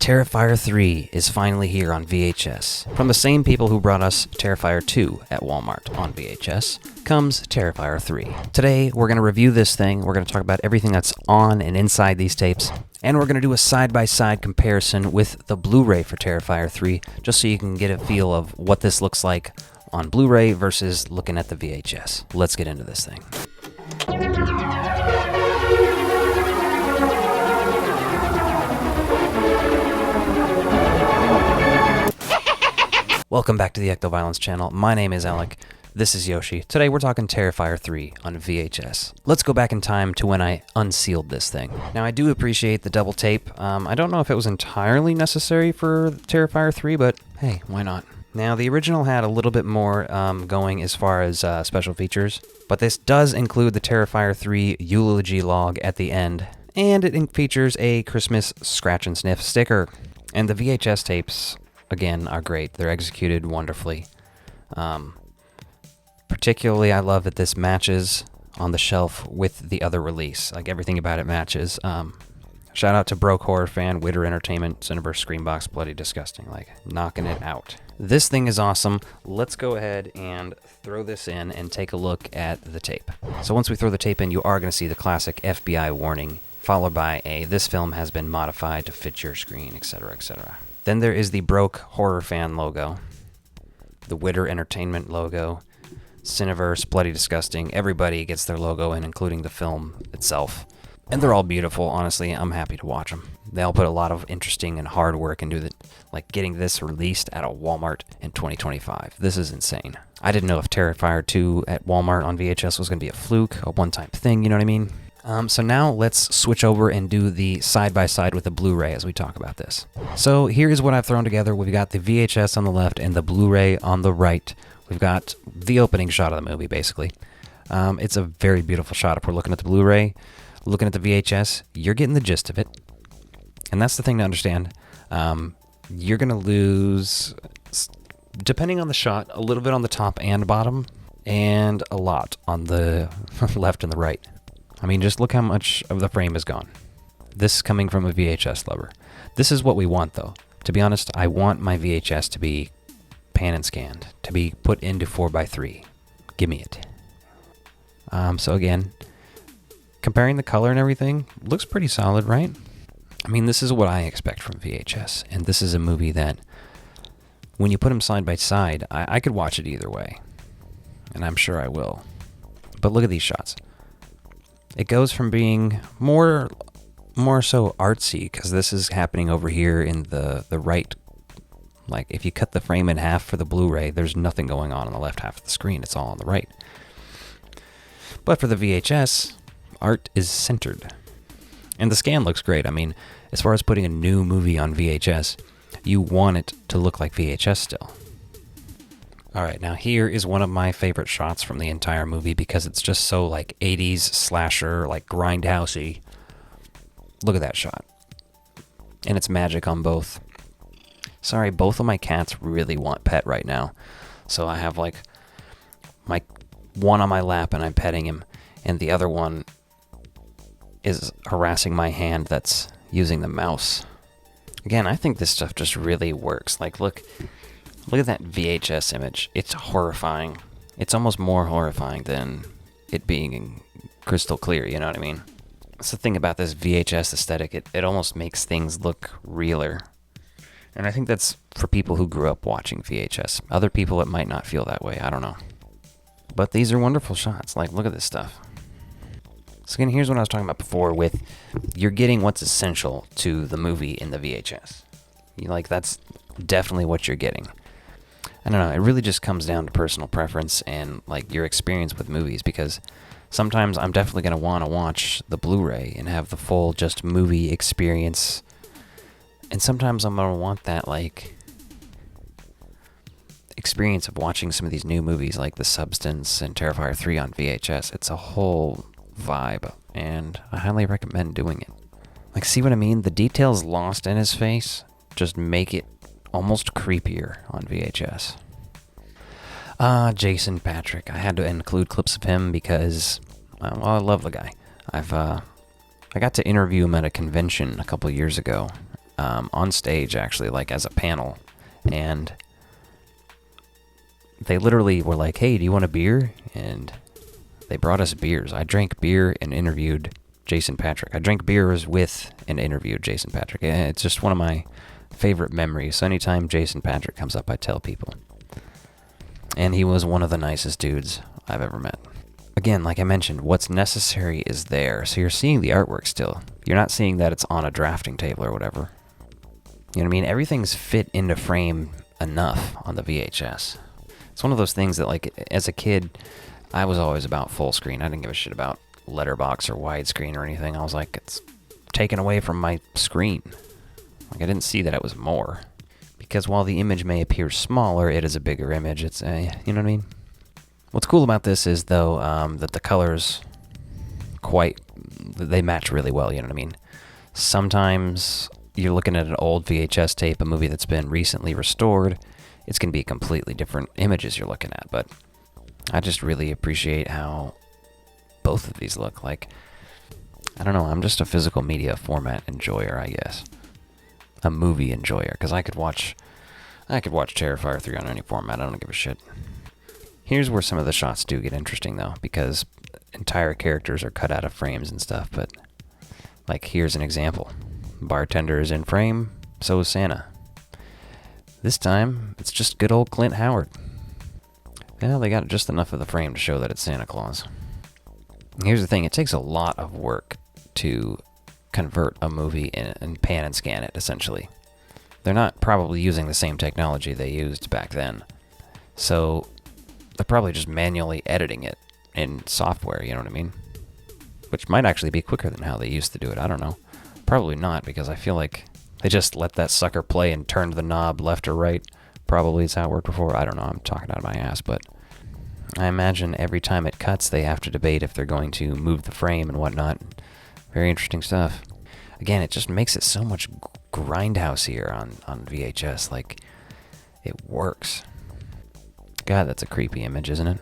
Terrifier 3 is finally here on VHS. From the same people who brought us Terrifier 2 at Walmart on VHS comes Terrifier 3. Today, we're going to review this thing, we're going to talk about everything that's on and inside these tapes, and we're going to do a side-by-side comparison with the Blu-ray for Terrifier 3, just so you can get a feel of what this looks like on Blu-ray versus looking at the VHS. Let's get into this thing. Welcome back to the Ectoviolence channel. My name is Alec. This is Yoshi. Today we're talking Terrifier 3 on VHS. Let's go back in time to when I unsealed this thing. Now I do appreciate the double tape. I don't know if it was entirely necessary for Terrifier 3, but hey, why not? Now the original had a little bit more going as far as special features, but this does include the Terrifier 3 eulogy log at the end, and it features a Christmas scratch and sniff sticker. And the VHS tapes, again, are great. They're executed wonderfully. Particularly, I love that this matches on the shelf with the other release. Like, everything about it matches. Shout out to Broke Horror Fan, Witter Entertainment, Cineverse Screenbox, Bloody Disgusting. Like, knocking it out. This thing is awesome. Let's go ahead and throw this in and take a look at the tape. So once we throw the tape in, you are going to see the classic FBI warning, followed by a "this film has been modified to fit your screen," etc., etc. Then there is the Broke Horror Fan logo, the Witter Entertainment logo, Cineverse, Bloody Disgusting. Everybody gets their logo in, including the film itself. And they're all beautiful, honestly. I'm happy to watch them. They all put a lot of interesting and hard work into it, like getting this released at a Walmart in 2025. This is insane. I didn't know if Terrifier 2 at Walmart on VHS was going to be a fluke, a one-time thing, you know what I mean? So now let's switch over and do the side-by-side with the Blu-ray as we talk about this. So here's what I've thrown together. We've got the VHS on the left and the Blu-ray on the right. We've got the opening shot of the movie, basically. It's a very beautiful shot. If we're looking at the Blu-ray, looking at the VHS, you're getting the gist of it. And that's the thing to understand. You're going to lose, depending on the shot, a little bit on the top and bottom, and a lot on the left and the right. I mean, just look how much of the frame is gone. This coming from a VHS lover. This is what we want, though. To be honest, I want my VHS to be pan and scanned, to be put into 4x3. Give me it. So again, comparing the color and everything, looks pretty solid, right? I mean, this is what I expect from VHS, and this is a movie that, when you put them side by side, I could watch it either way, and I'm sure I will. But look at these shots. It goes from being more so artsy, because this is happening over here in the right. Like, if you cut the frame in half for the Blu-ray, there's nothing going on the left half of the screen. It's all on the right. But for the VHS, art is centered. And the scan looks great. I mean, as far as putting a new movie on VHS, you want it to look like VHS still. Alright, now here is one of my favorite shots from the entire movie because it's just so, like, 80s slasher, like, Grindhouse-y. Look at that shot. And it's magic on both. Sorry, both of my cats really want pet right now. So I have, like, my one on my lap and I'm petting him, and the other one is harassing my hand that's using the mouse. Again, I think this stuff just really works. Like, look at that VHS image. It's horrifying. It's almost more horrifying than it being crystal clear, you know what I mean? That's the thing about this VHS aesthetic. It almost makes things look realer. And I think that's for people who grew up watching VHS. Other people, it might not feel that way. I don't know. But these are wonderful shots. Like, look at this stuff. So again, here's what I was talking about before with you're getting what's essential to the movie in the VHS. That's definitely what you're getting. I don't know, it really just comes down to personal preference and, like, your experience with movies, because sometimes I'm definitely going to want to watch the Blu-ray and have the full just movie experience, and sometimes I'm going to want that, like, experience of watching some of these new movies like The Substance and Terrifier 3 on VHS. It's a whole vibe, and I highly recommend doing it. Like, see what I mean? The details lost in his face just make it almost creepier on VHS. Jason Patrick. I had to include clips of him because, well, I love the guy. I got to interview him at a convention a couple years ago. on stage, actually, like as a panel. And they literally were like, hey, do you want a beer? And they brought us beers. I drank beer and interviewed Jason Patric. I drank beers with and interviewed Jason Patric. It's just one of my favorite memories. So anytime Jason Patric comes up, I tell people. And he was one of the nicest dudes I've ever met. Again, like I mentioned, what's necessary is there. So you're seeing the artwork still. You're not seeing that it's on a drafting table or whatever. You know what I mean? Everything's fit into frame enough on the VHS. It's one of those things that, like, as a kid, I was always about full screen. I didn't give a shit about letterbox or widescreen or anything. I was like, it's taken away from my screen. Like, I didn't see that it was more. Because while the image may appear smaller, it is a bigger image. It's a, you know what I mean? What's cool about this is, though, that the colors they match really well, you know what I mean? Sometimes you're looking at an old VHS tape, a movie that's been recently restored, it's going to be completely different images you're looking at, but I just really appreciate how both of these look. Like, I don't know, I'm just a physical media format enjoyer, I guess. A movie enjoyer, because I could watch Terrifier 3 on any format, I don't give a shit. Here's where some of the shots do get interesting, though, because entire characters are cut out of frames and stuff, but, like, here's an example. Bartender is in frame, so is Santa. This time, it's just good old Clint Howard. Yeah, they got just enough of the frame to show that it's Santa Claus. Here's the thing, it takes a lot of work to convert a movie and pan and scan it, essentially. They're not probably using the same technology they used back then. So they're probably just manually editing it in software, you know what I mean? Which might actually be quicker than how they used to do it, I don't know. Probably not, because I feel like they just let that sucker play and turned the knob left or right. Probably is how it worked before. I don't know, I'm talking out of my ass, but I imagine every time it cuts, they have to debate if they're going to move the frame and whatnot. Very interesting stuff. Again, it just makes it so much Grindhouse here on VHS. Like, it works. God, that's a creepy image, isn't it?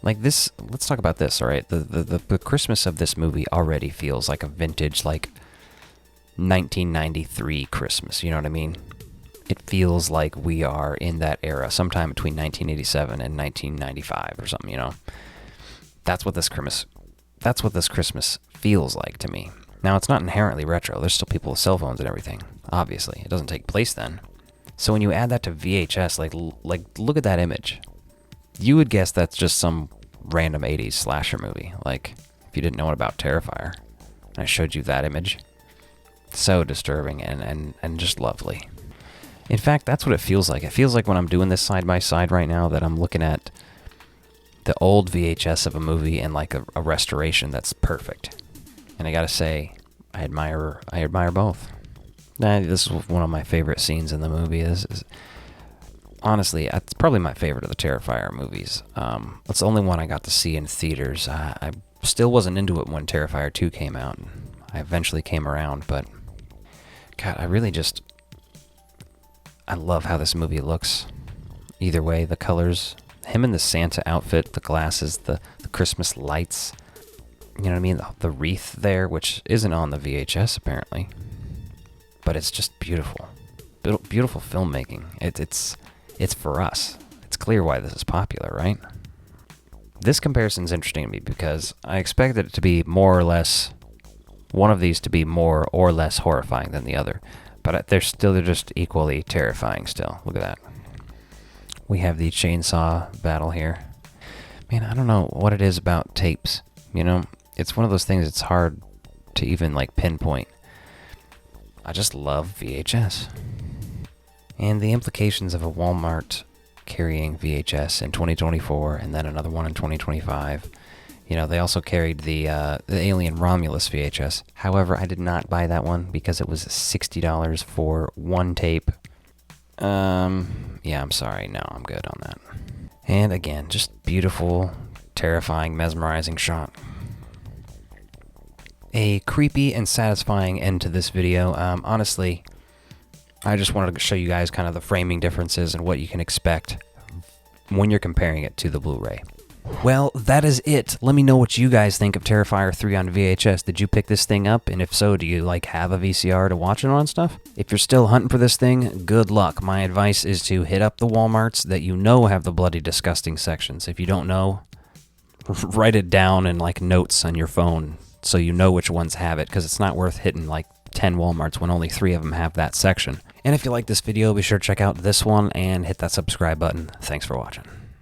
Like this, let's talk about this, all right? The Christmas of this movie already feels like a vintage, like, 1993 Christmas, you know what I mean? It feels like we are in that era, sometime between 1987 and 1995 or something, you know? That's what this Christmas feels like to me. Now, it's not inherently retro. There's still people with cell phones and everything, obviously. It doesn't take place then. So when you add that to VHS, like look at that image. You would guess that's just some random 80s slasher movie. Like, if you didn't know about Terrifier, and I showed you that image. So disturbing and just lovely. In fact, that's what it feels like. It feels like when I'm doing this side by side right now that I'm looking at the old VHS of a movie and like a restoration that's perfect. And I gotta say, I admire both. This is one of my favorite scenes in the movie. Honestly, it's probably my favorite of the Terrifier movies. It's the only one I got to see in theaters. I still wasn't into it when Terrifier 2 came out. I eventually came around, but God, I love how this movie looks. Either way, the colors, him in the Santa outfit, the glasses, the Christmas lights, you know what I mean? The wreath there, which isn't on the VHS apparently, but it's just beautiful. Beautiful filmmaking. It's for us. It's clear why this is popular, right? This comparison's interesting to me because I expected it to be more or less, one of these to be more or less horrifying than the other, but they're just equally terrifying still. Look at that. We have the chainsaw battle here. Man, I don't know what it is about tapes, you know? It's one of those things it's hard to even like pinpoint. I just love VHS. And the implications of a Walmart carrying VHS in 2024 and then another one in 2025. You know, they also carried the Alien Romulus VHS. However, I did not buy that one because it was $60 for one tape. Yeah, I'm sorry. No, I'm good on that. And again, just beautiful, terrifying, mesmerizing shot. A creepy and satisfying end to this video. Honestly, I just wanted to show you guys kind of the framing differences and what you can expect when you're comparing it to the Blu-ray. Well, that is it. Let me know what you guys think of Terrifier 3 on VHS. Did you pick this thing up? And if so, do you have a VCR to watch it on stuff? If you're still hunting for this thing, good luck. My advice is to hit up the Walmarts that you know have the bloody disgusting sections. If you don't know, write it down in notes on your phone so you know which ones have it, because it's not worth hitting 10 Walmarts when only 3 of them have that section. And if you like this video, be sure to check out this one and hit that subscribe button. Thanks for watching.